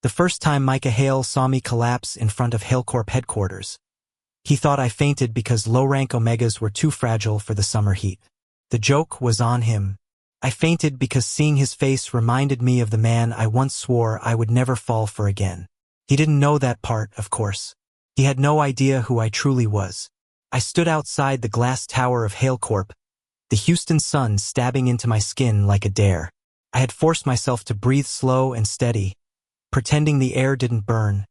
The first time Micah Hale saw me collapse in front of HaleCorp headquarters, he thought I fainted because low-rank Omegas were too fragile for the summer heat. The joke was on him. I fainted because seeing his face reminded me of the man I once swore I would never fall for again. He didn't know that part, of course. He had no idea who I truly was. I stood outside the glass tower of HaleCorp, the Houston sun stabbing into my skin like a dare. I had forced myself to breathe slow and steady, pretending the air didn't burn,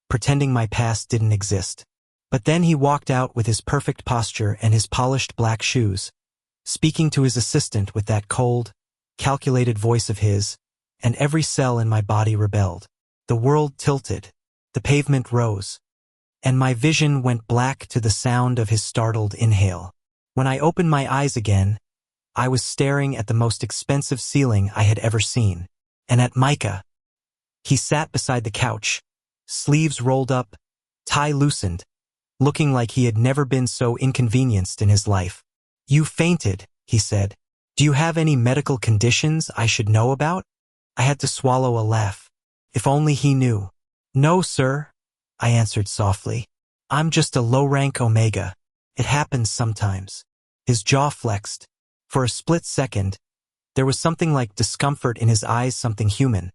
pretending my past didn't exist. But then he walked out with his perfect posture and his polished black shoes, speaking to his assistant with that cold, calculated voice of his, and every cell in my body rebelled. The world tilted, the pavement rose, and my vision went black to the sound of his startled inhale. When I opened my eyes again, I was staring at the most expensive ceiling I had ever seen, and at Micah. He sat beside the couch, sleeves rolled up, tie loosened, looking like he had never been so inconvenienced in his life. "You fainted," he said. "Do you have any medical conditions I should know about?" I had to swallow a laugh. If only he knew. "No, sir," I answered softly. "I'm just a low-rank Omega. It happens sometimes." His jaw flexed. For a split second, there was something like discomfort in his eyes, something human.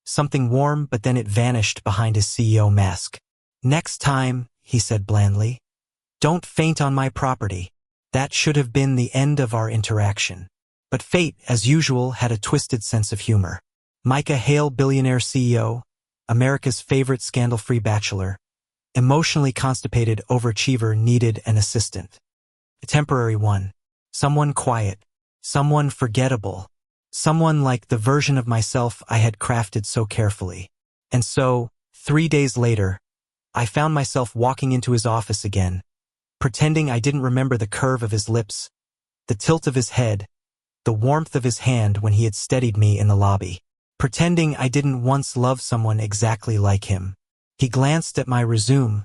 Something warm, but then it vanished behind his CEO mask. "Next time," he said blandly, "don't faint on my property." That should have been the end of our interaction. But fate, as usual, had a twisted sense of humor. Micah Hale, billionaire CEO, America's favorite scandal-free bachelor, emotionally constipated overachiever, needed an assistant. A temporary one. Someone quiet. Someone forgettable. Someone like the version of myself I had crafted so carefully. And so, 3 days later, I found myself walking into his office again, pretending I didn't remember the curve of his lips, the tilt of his head, the warmth of his hand when he had steadied me in the lobby, pretending I didn't once love someone exactly like him. He glanced at my resume,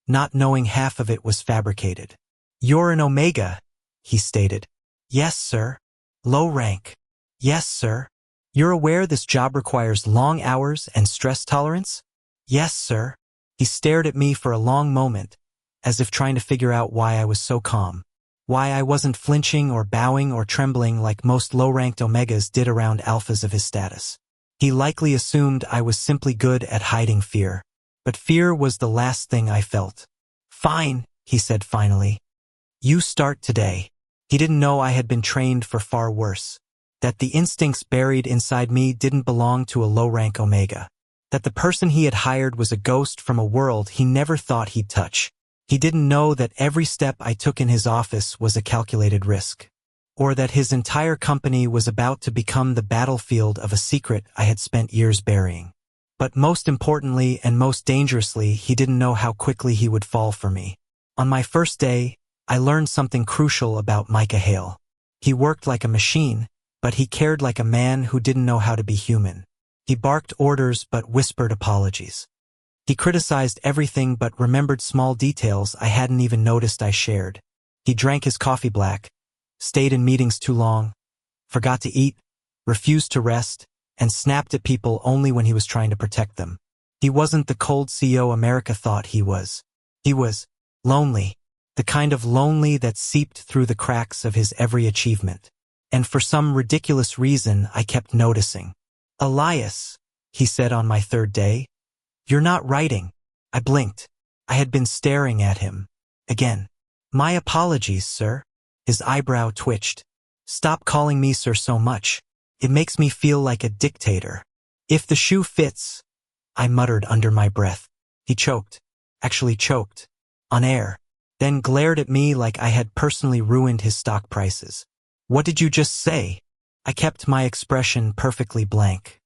not knowing half of it was fabricated. "You're an Omega," he stated. "Yes, sir." "Low rank." "Yes, sir." "You're aware this job requires long hours and stress tolerance?" "Yes, sir." He stared at me for a long moment, as if trying to figure out why I was so calm, why I wasn't flinching or bowing or trembling like most low-ranked Omegas did around alphas of his status. He likely assumed I was simply good at hiding fear, but fear was the last thing I felt. "Fine," he said finally. "You start today." He didn't know I had been trained for far worse, that the instincts buried inside me didn't belong to a low-rank Omega, that the person he had hired was a ghost from a world he never thought he'd touch. He didn't know that every step I took in his office was a calculated risk, or that his entire company was about to become the battlefield of a secret I had spent years burying. But most importantly and most dangerously, he didn't know how quickly he would fall for me. On my first day, I learned something crucial about Micah Hale. He worked like a machine, but he cared like a man who didn't know how to be human. He barked orders but whispered apologies. He criticized everything but remembered small details I hadn't even noticed I shared. He drank his coffee black, stayed in meetings too long, forgot to eat, refused to rest, and snapped at people only when he was trying to protect them. He wasn't the cold CEO America thought he was. He was lonely, the kind of lonely that seeped through the cracks of his every achievement. And for some ridiculous reason, I kept noticing. "Elias," he said on my third day, "you're not writing." I blinked. I had been staring at him. Again. "My apologies, sir." His eyebrow twitched. "Stop calling me sir so much. It makes me feel like a dictator." "If the shoe fits," I muttered under my breath. He choked. Actually choked. On air. Then glared at me like I had personally ruined his stock prices. "What did you just say?" I kept my expression perfectly blank.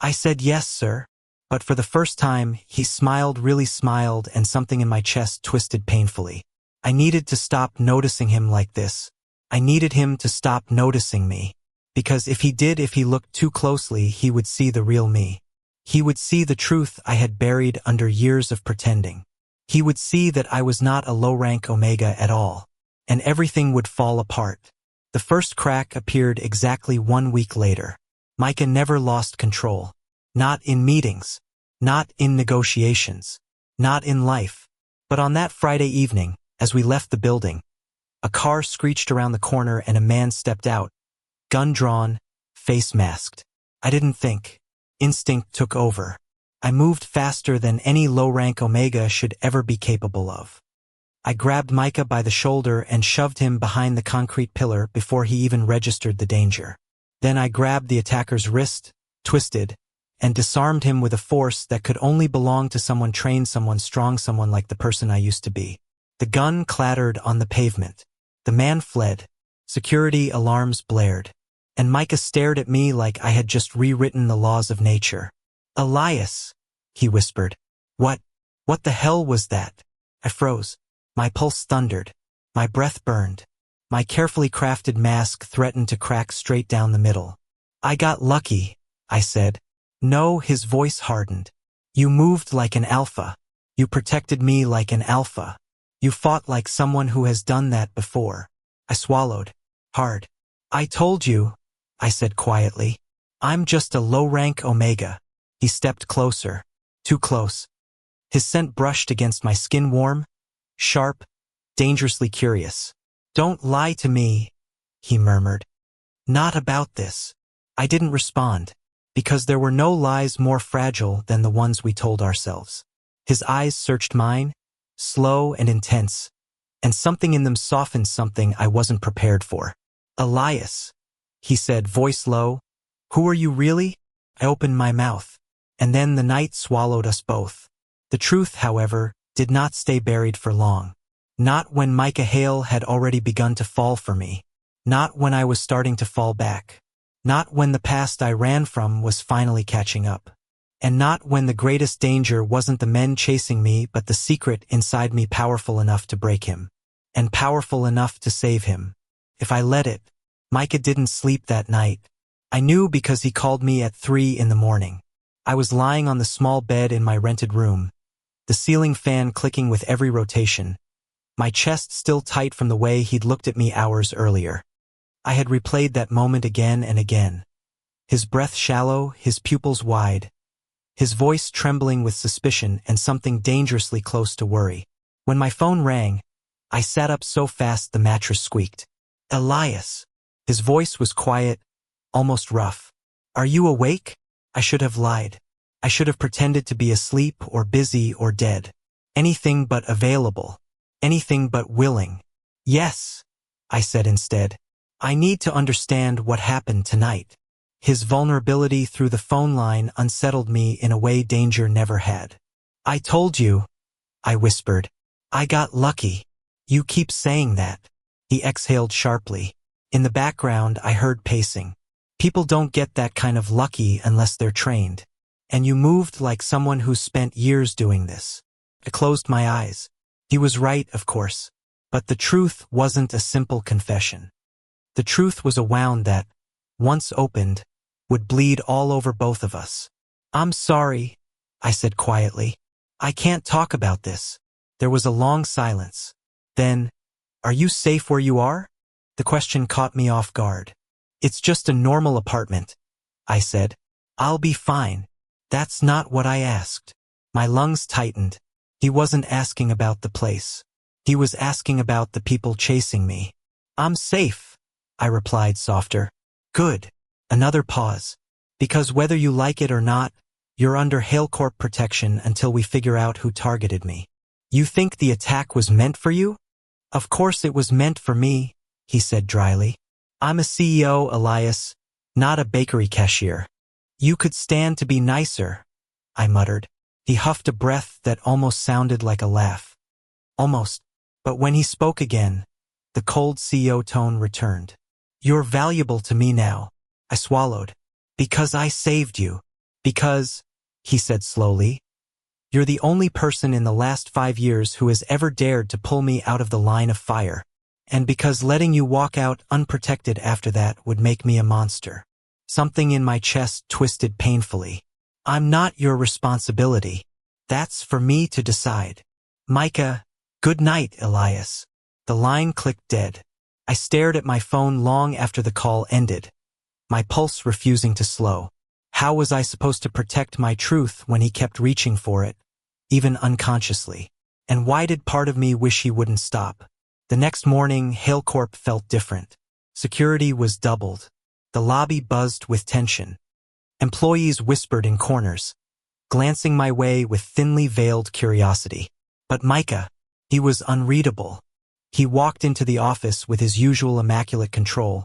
"I said yes, sir." But for the first time, he smiled, really smiled, and something in my chest twisted painfully. I needed to stop noticing him like this. I needed him to stop noticing me. Because if he looked too closely, he would see the real me. He would see the truth I had buried under years of pretending. He would see that I was not a low-rank Omega at all. And everything would fall apart. The first crack appeared exactly 1 week later. Micah never lost control. Not in meetings. Not in negotiations. Not in life. But on that Friday evening, as we left the building, a car screeched around the corner and a man stepped out, gun drawn, face masked. I didn't think. Instinct took over. I moved faster than any low-rank Omega should ever be capable of. I grabbed Micah by the shoulder and shoved him behind the concrete pillar before he even registered the danger. Then I grabbed the attacker's wrist, twisted, and disarmed him with a force that could only belong to someone trained, someone strong, someone like the person I used to be. The gun clattered on the pavement. The man fled. Security alarms blared. And Micah stared at me like I had just rewritten the laws of nature. "Elias," he whispered. What the hell was that?" I froze. My pulse thundered. My breath burned. My carefully crafted mask threatened to crack straight down the middle. "I got lucky," I said. "No," his voice hardened. "You moved like an alpha. You protected me like an alpha. You fought like someone who has done that before." I swallowed. Hard. "I told you," I said quietly. "I'm just a low-rank Omega." He stepped closer. Too close. His scent brushed against my skin, warm, sharp, dangerously curious. "Don't lie to me," he murmured. "Not about this." I didn't respond, because there were no lies more fragile than the ones we told ourselves. His eyes searched mine, slow and intense, and something in them softened, something I wasn't prepared for. "Elias," he said, voice low. "Who are you really?" I opened my mouth, and then the night swallowed us both. The truth, however, did not stay buried for long. Not when Micah Hale had already begun to fall for me. Not when I was starting to fall back. Not when the past I ran from was finally catching up. And not when the greatest danger wasn't the men chasing me but the secret inside me, powerful enough to break him. And powerful enough to save him. If I let it. Micah didn't sleep that night. I knew because he called me at 3 in the morning. I was lying on the small bed in my rented room, the ceiling fan clicking with every rotation, my chest still tight from the way he'd looked at me hours earlier. I had replayed that moment again and again. His breath shallow, his pupils wide, his voice trembling with suspicion and something dangerously close to worry. When my phone rang, I sat up so fast the mattress squeaked. "Elias." His voice was quiet, almost rough. "Are you awake?" I should have lied. I should have pretended to be asleep or busy or dead. Anything but available. Anything but willing. "Yes," I said instead. "I need to understand what happened tonight." His vulnerability through the phone line unsettled me in a way danger never had. "I told you," I whispered. "I got lucky." "You keep saying that." He exhaled sharply. In the background, I heard pacing. "People don't get that kind of lucky unless they're trained. And you moved like someone who's spent years doing this." I closed my eyes. He was right, of course. But the truth wasn't a simple confession. The truth was a wound that, once opened, would bleed all over both of us. "I'm sorry," I said quietly. "I can't talk about this." There was a long silence. Then, "Are you safe where you are?" The question caught me off guard. "It's just a normal apartment," I said. "I'll be fine." "That's not what I asked." My lungs tightened. He wasn't asking about the place. He was asking about the people chasing me. "I'm safe," I replied softer. "Good." Another pause. "Because whether you like it or not, you're under Halecorp protection until we figure out who targeted me." "You think the attack was meant for you?" "Of course it was meant for me," he said dryly. "I'm a CEO, Elias, not a bakery cashier." "You could stand to be nicer," I muttered. He huffed a breath that almost sounded like a laugh. Almost. But when he spoke again, the cold CEO tone returned. "You're valuable to me now." I swallowed. "Because I saved you. Because," he said slowly, "you're the only person in the last 5 years who has ever dared to pull me out of the line of fire. And because letting you walk out unprotected after that would make me a monster." Something in my chest twisted painfully. "I'm not your responsibility. That's for me to decide." "Micah, good night, Elias." The line clicked dead. I stared at my phone long after the call ended, my pulse refusing to slow. How was I supposed to protect my truth when he kept reaching for it, even unconsciously? And why did part of me wish he wouldn't stop? The next morning, Halecorp felt different. Security was doubled. The lobby buzzed with tension. Employees whispered in corners, glancing my way with thinly veiled curiosity. But Micah, he was unreadable. He walked into the office with his usual immaculate control,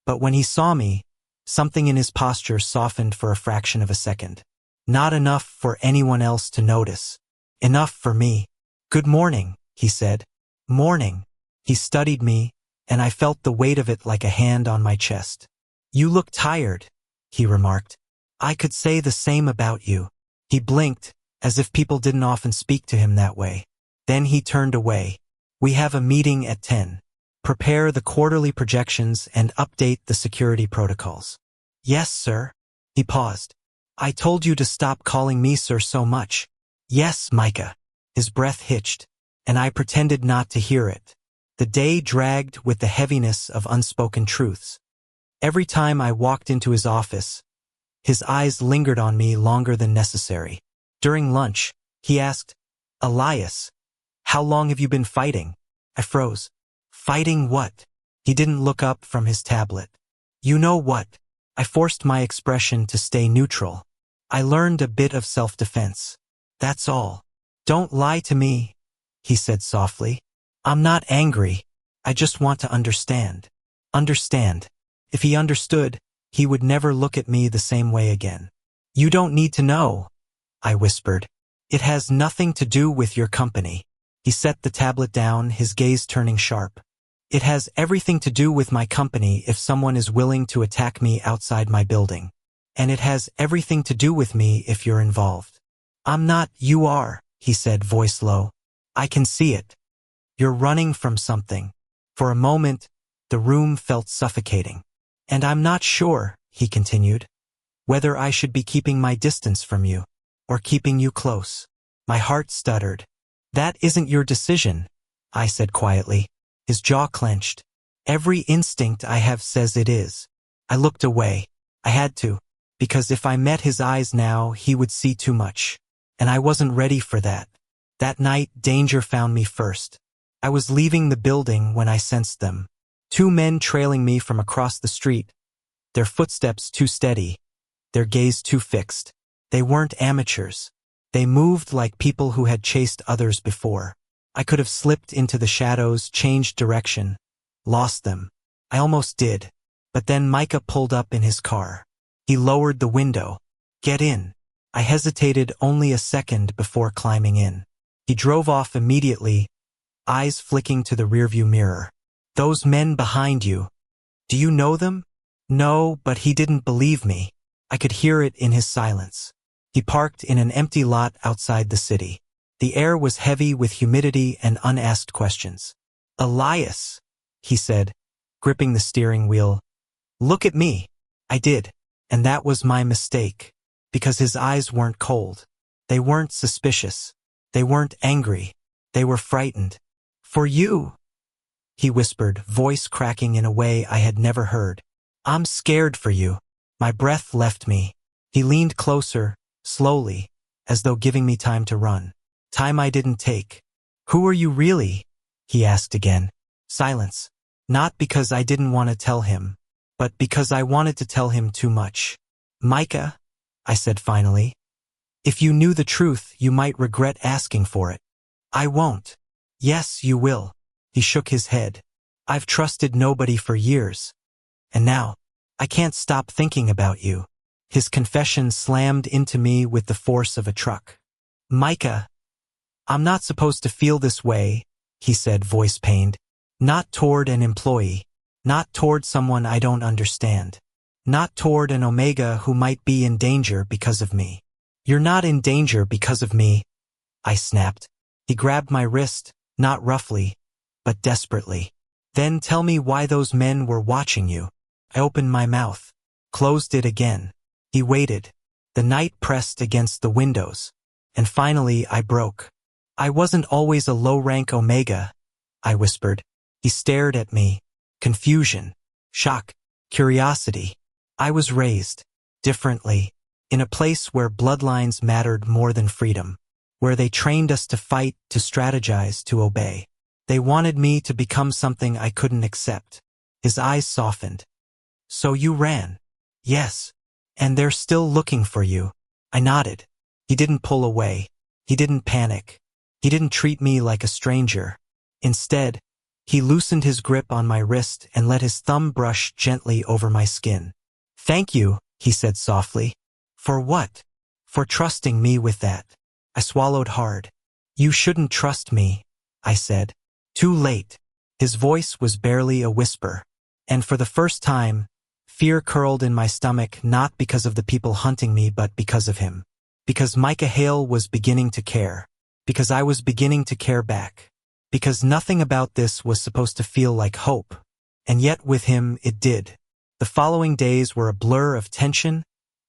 but when he saw me, something in his posture softened for a fraction of a second. Not enough for anyone else to notice. Enough for me. "Good morning," he said. "Morning." He studied me, and I felt the weight of it like a hand on my chest. "You look tired," he remarked. "I could say the same about you." He blinked, as if people didn't often speak to him that way. Then he turned away. "We have a meeting at 10. Prepare the quarterly projections and update the security protocols." "Yes, sir." He paused. "I told you to stop calling me sir so much." "Yes, Micah." His breath hitched, and I pretended not to hear it. The day dragged with the heaviness of unspoken truths. Every time I walked into his office, his eyes lingered on me longer than necessary. During lunch, he asked, "Elias, how long have you been fighting?" I froze. "Fighting what?" He didn't look up from his tablet. "You know what?" I forced my expression to stay neutral. "I learned a bit of self-defense. That's all." "Don't lie to me," he said softly. "I'm not angry. I just want to understand." Understand. If he understood, he would never look at me the same way again. "You don't need to know," I whispered. "It has nothing to do with your company." He set the tablet down, his gaze turning sharp. "It has everything to do with my company if someone is willing to attack me outside my building. And it has everything to do with me if you're involved." "I'm not, you are," he said, voice low. "I can see it. You're running from something." For a moment, the room felt suffocating. "And I'm not sure," he continued, "whether I should be keeping my distance from you, or keeping you close." My heart stuttered. "That isn't your decision," I said quietly. His jaw clenched. "Every instinct I have says it is." I looked away. I had to, because if I met his eyes now, he would see too much. And I wasn't ready for that. That night, danger found me first. I was leaving the building when I sensed them. Two men trailing me from across the street, their footsteps too steady, their gaze too fixed. They weren't amateurs. They moved like people who had chased others before. I could have slipped into the shadows, changed direction, lost them. I almost did. But then Micah pulled up in his car. He lowered the window. "Get in." I hesitated only a second before climbing in. He drove off immediately, eyes flicking to the rearview mirror. "Those men behind you. Do you know them?" "No," but he didn't believe me. I could hear it in his silence. He parked in an empty lot outside the city. The air was heavy with humidity and unasked questions. "Elias," he said, gripping the steering wheel. "Look at me." I did, and that was my mistake, because his eyes weren't cold. They weren't suspicious. They weren't angry. They were frightened. "For you," he whispered, voice cracking in a way I had never heard. "I'm scared for you." My breath left me. He leaned closer, slowly, as though giving me time to run. Time I didn't take. "Who are you really?" he asked again. Silence. Not because I didn't want to tell him, but because I wanted to tell him too much. "Micah," I said finally. "If you knew the truth, you might regret asking for it." "I won't." "Yes, you will." He shook his head. "I've trusted nobody for years. And now, I can't stop thinking about you." His confession slammed into me with the force of a truck. "Micah, I'm not supposed to feel this way," he said, voice pained. "Not toward an employee. Not toward someone I don't understand. Not toward an Omega who might be in danger because of me." "You're not in danger because of me," I snapped. He grabbed my wrist, not roughly, but desperately. "Then tell me why those men were watching you." I opened my mouth, closed it again. He waited. The night pressed against the windows. And finally I broke. "I wasn't always a low-rank Omega," I whispered. He stared at me. Confusion, shock, curiosity. I was raised differently. in a place where bloodlines mattered more than freedom, where they trained us to fight, to strategize, to obey. They wanted me to become something I couldn't accept. His eyes softened. So you ran? Yes. And they're still looking for you. I nodded. He didn't pull away. He didn't panic. He didn't treat me like a stranger. Instead, he loosened his grip on my wrist and let his thumb brush gently over my skin. Thank you, he said softly. For what? For trusting me with that. I swallowed hard. You shouldn't trust me, I said. Too late. His voice was barely a whisper. And for the first time, fear curled in my stomach, not because of the people hunting me but because of him. Because Micah Hale was beginning to care. Because I was beginning to care back. Because nothing about this was supposed to feel like hope. And yet with him it did. The following days were a blur of tension,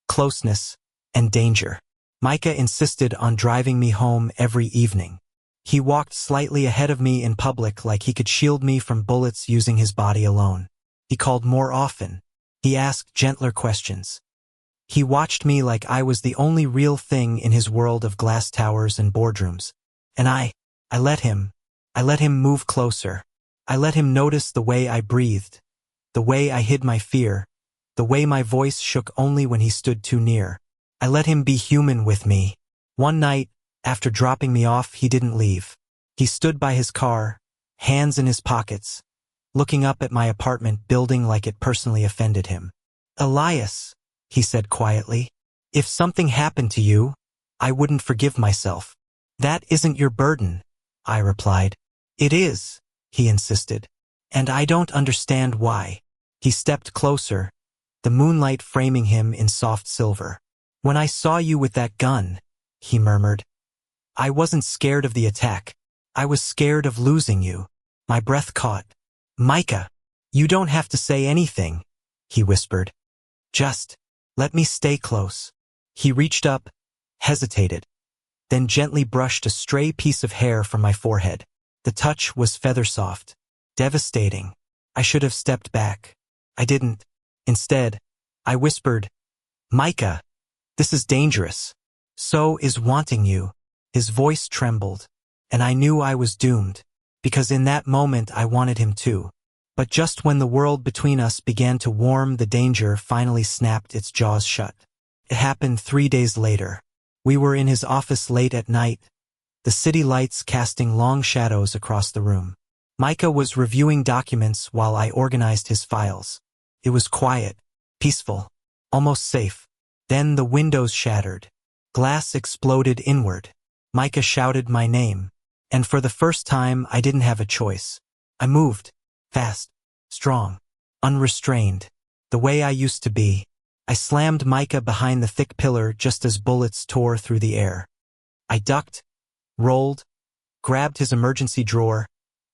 closeness, and danger. Micah insisted on driving me home every evening. He walked slightly ahead of me in public like he could shield me from bullets using his body alone. He called more often. He asked gentler questions. He watched me like I was the only real thing in his world of glass towers and boardrooms. And I let him. I let him move closer. I let him notice the way I breathed, the way I hid my fear, the way my voice shook only when he stood too near. I let him be human with me. One night, after dropping me off, he didn't leave. He stood by his car, hands in his pockets, looking up at my apartment building like it personally offended him. Elias, he said quietly, if something happened to you, I wouldn't forgive myself. That isn't your burden, I replied. It is, he insisted. And I don't understand why. He stepped closer, the moonlight framing him in soft silver. When I saw you with that gun, he murmured, I wasn't scared of the attack. I was scared of losing you. My breath caught. Micah, you don't have to say anything, he whispered. Just let me stay close. He reached up, hesitated, then gently brushed a stray piece of hair from my forehead. The touch was feather-soft, devastating. I should have stepped back. I didn't. Instead, I whispered, Micah, this is dangerous. So is wanting you. His voice trembled, and I knew I was doomed, because in that moment I wanted him too. But just when the world between us began to warm, the danger finally snapped its jaws shut. It happened 3 days later. We were in his office late at night, the city lights casting long shadows across the room. Micah was reviewing documents while I organized his files. It was quiet, peaceful, almost safe. Then the windows shattered. Glass exploded inward. Micah shouted my name. And for the first time, I didn't have a choice. I moved. Fast. Strong. Unrestrained. The way I used to be. I slammed Micah behind the thick pillar just as bullets tore through the air. I ducked, rolled, grabbed his emergency drawer,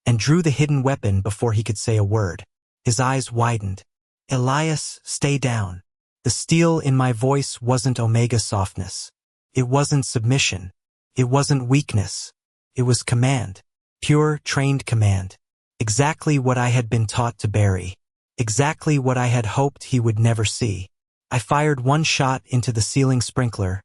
and drew the hidden weapon before he could say a word. His eyes widened. Elias, stay down. The steel in my voice wasn't Omega softness. It wasn't submission. It wasn't weakness. It was command. Pure, trained command. Exactly what I had been taught to bury. Exactly what I had hoped he would never see. I fired one shot into the ceiling sprinkler,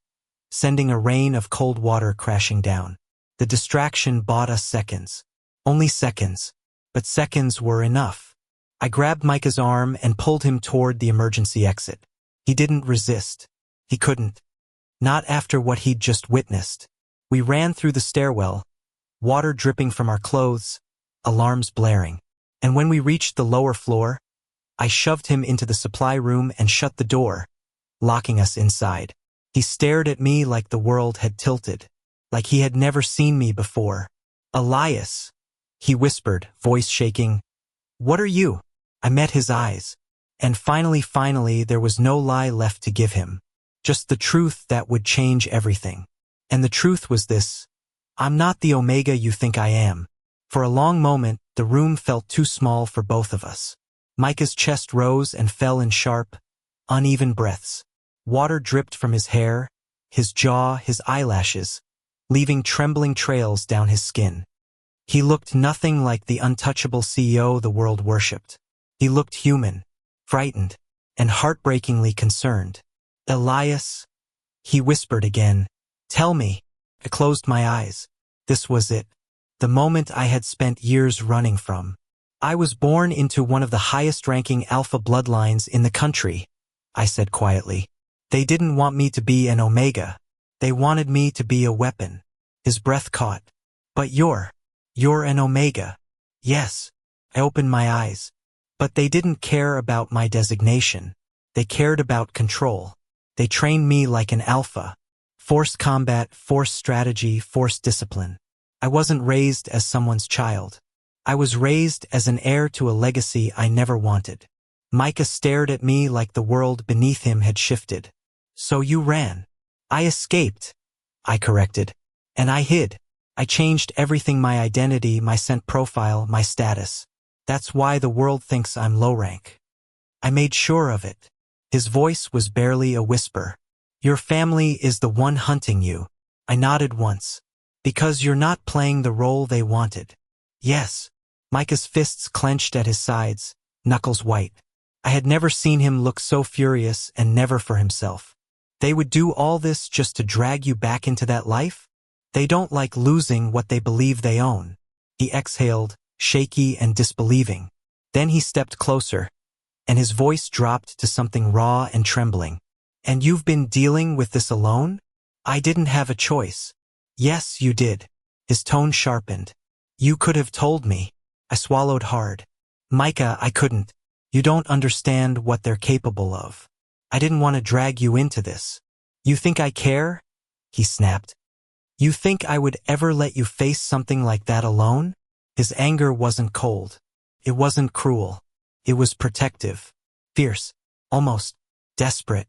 sending a rain of cold water crashing down. The distraction bought us seconds. Only seconds. But seconds were enough. I grabbed Micah's arm and pulled him toward the emergency exit. He didn't resist. He couldn't. Not after what he'd just witnessed. We ran through the stairwell, water dripping from our clothes, alarms blaring. And when we reached the lower floor, I shoved him into the supply room and shut the door, locking us inside. He stared at me like the world had tilted, like he had never seen me before. Elias, he whispered, voice shaking. What are you? I met his eyes. And finally, there was no lie left to give him. Just the truth that would change everything. And the truth was this. I'm not the Omega you think I am. For a long moment, the room felt too small for both of us. Micah's chest rose and fell in sharp, uneven breaths. Water dripped from his hair, his jaw, his eyelashes, leaving trembling trails down his skin. He looked nothing like the untouchable CEO the world worshipped. He looked human, frightened, and heartbreakingly concerned. Elias, He whispered again. Tell me. I closed my eyes. This was it. The moment I had spent years running from. I was born into one of the highest-ranking alpha bloodlines in the country, I said quietly. They didn't want me to be an omega. They wanted me to be a weapon. His breath caught. But you're an omega. Yes. I opened my eyes. But they didn't care about my designation. They cared about control. They trained me like an alpha. Forced combat, forced strategy, forced discipline. I wasn't raised as someone's child. I was raised as an heir to a legacy I never wanted. Micah stared at me like the world beneath him had shifted. So you ran. I escaped. I corrected. And I hid. I changed everything, my identity, my scent profile, my status. That's why the world thinks I'm low rank. I made sure of it. His voice was barely a whisper. Your family is the one hunting you. I nodded once. Because you're not playing the role they wanted. Yes. Micah's fists clenched at his sides, knuckles white. I had never seen him look so furious, and never for himself. They would do all this just to drag you back into that life? They don't like losing what they believe they own. He exhaled, shaky and disbelieving. Then he stepped closer, and his voice dropped to something raw and trembling. And you've been dealing with this alone? I didn't have a choice. Yes, you did. His tone sharpened. You could have told me. I swallowed hard. Micah, I couldn't. You don't understand what they're capable of. I didn't want to drag you into this. You think I care? He snapped. You think I would ever let you face something like that alone? His anger wasn't cold. It wasn't cruel. It was protective. Fierce. Almost desperate.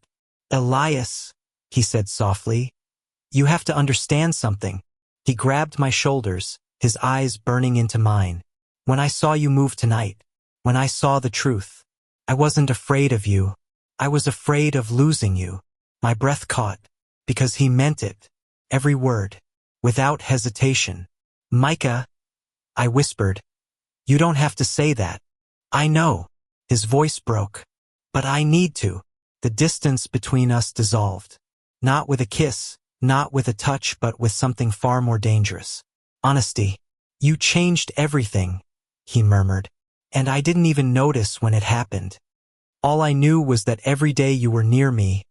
Elias, he said softly. You have to understand something. He grabbed my shoulders, his eyes burning into mine. When I saw you move tonight, when I saw the truth, I wasn't afraid of you. I was afraid of losing you. My breath caught, because he meant it. Every word, without hesitation. Micah, I whispered. You don't have to say that. I know. His voice broke. But I need to. The distance between us dissolved. Not with a kiss, not with a touch, but with something far more dangerous. Honesty. You changed everything, he murmured. And I didn't even notice when it happened. All I knew was that every day you were near me,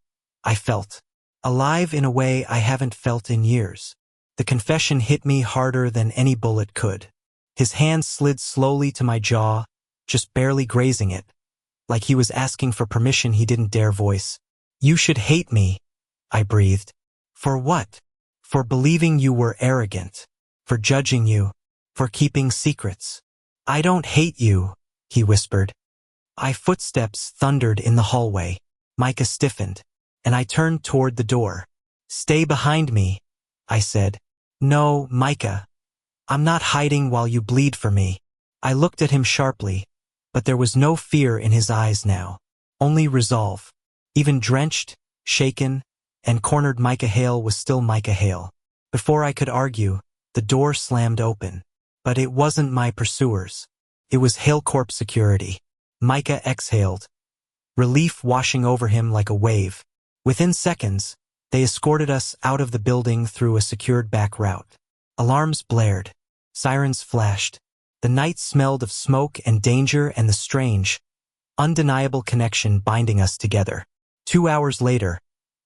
I felt alive in a way I haven't felt in years. The confession hit me harder than any bullet could. His hand slid slowly to my jaw, just barely grazing it, like he was asking for permission he didn't dare voice. You should hate me, I breathed. For what? For believing you were arrogant, for judging you, for keeping secrets. I don't hate you, he whispered. Footsteps thundered in the hallway. Micah stiffened, and I turned toward the door. Stay behind me, I said. No, Micah. I'm not hiding while you bleed for me. I looked at him sharply, but there was no fear in his eyes now. Only resolve. Even drenched, shaken, and cornered, Micah Hale was still Micah Hale. Before I could argue, the door slammed open. But it wasn't my pursuers. It was Hale Corp security. Micah exhaled, relief washing over him like a wave. Within seconds, they escorted us out of the building through a secured back route. Alarms blared. Sirens flashed. The night smelled of smoke and danger and the strange, undeniable connection binding us together. 2 hours later,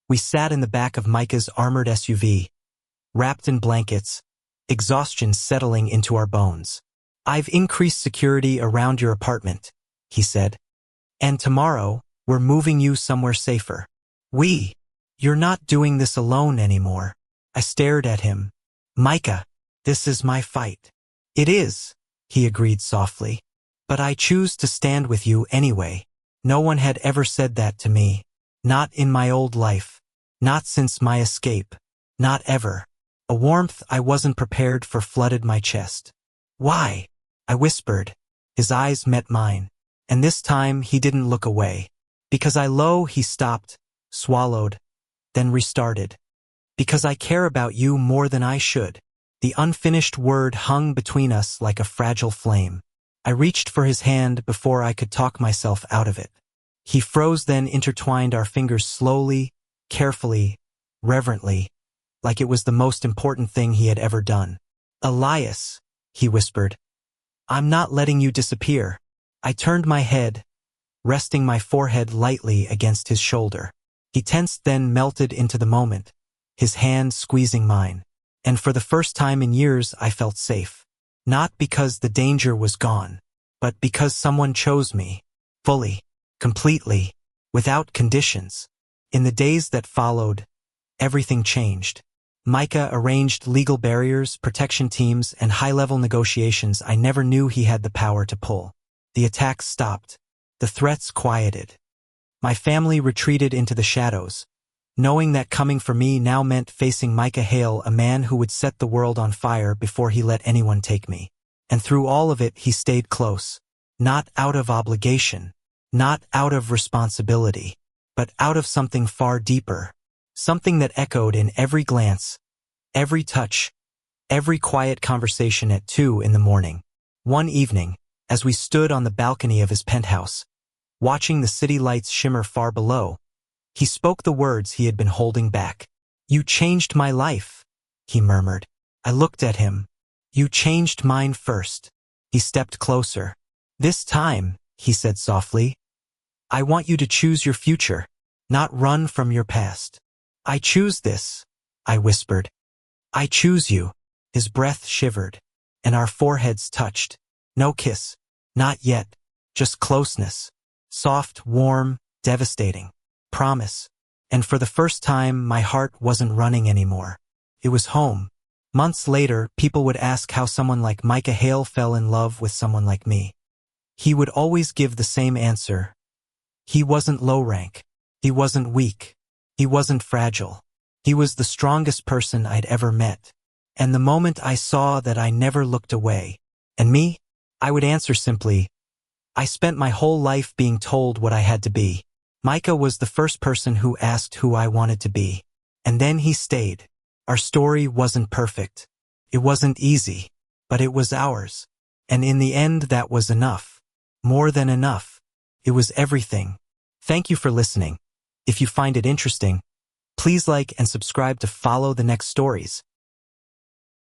we sat in the back of Micah's armored SUV, wrapped in blankets, exhaustion settling into our bones. I've increased security around your apartment, he said. And tomorrow, we're moving you somewhere safer. You're not doing this alone anymore. I stared at him. Micah, this is my fight. It is, he agreed softly. But I choose to stand with you anyway. No one had ever said that to me. Not in my old life. Not since my escape. Not ever. A warmth I wasn't prepared for flooded my chest. Why? I whispered. His eyes met mine. And this time he didn't look away. Because he stopped, swallowed, then restarted. Because I care about you more than I should. The unfinished word hung between us like a fragile flame. I reached for his hand before I could talk myself out of it. He froze, then intertwined our fingers slowly, carefully, reverently, like it was the most important thing he had ever done. "Elias," he whispered, "I'm not letting you disappear." I turned my head, resting my forehead lightly against his shoulder. He tensed, then melted into the moment, his hand squeezing mine. And for the first time in years, I felt safe. Not because the danger was gone, but because someone chose me. Fully, completely, without conditions. In the days that followed, everything changed. Micah arranged legal barriers, protection teams, and high-level negotiations I never knew he had the power to pull. The attacks stopped. The threats quieted. My family retreated into the shadows, knowing that coming for me now meant facing Micah Hale, a man who would set the world on fire before he let anyone take me. And through all of it, he stayed close. Not out of obligation, not out of responsibility, but out of something far deeper. Something that echoed in every glance, every touch, every quiet conversation at 2 in the morning. One evening, as we stood on the balcony of his penthouse, watching the city lights shimmer far below, he spoke the words he had been holding back. "You changed my life," he murmured. I looked at him. "You changed mine first." He stepped closer. "This time," he said softly, "I want you to choose your future, not run from your past." "I choose this," I whispered. "I choose you." His breath shivered, and our foreheads touched. No kiss. Not yet. Just closeness. Soft, warm, devastating. Promise. And for the first time, my heart wasn't running anymore. It was home. Months later, people would ask how someone like Micah Hale fell in love with someone like me. He would always give the same answer. He wasn't low rank. He wasn't weak. He wasn't fragile. He was the strongest person I'd ever met. And the moment I saw that, I never looked away. And me? I would answer simply, I spent my whole life being told what I had to be. Micah was the first person who asked who I wanted to be. And then he stayed. Our story wasn't perfect. It wasn't easy, but it was ours. And in the end, that was enough. More than enough. It was everything. Thank you for listening. If you find it interesting, please like and subscribe to follow the next stories.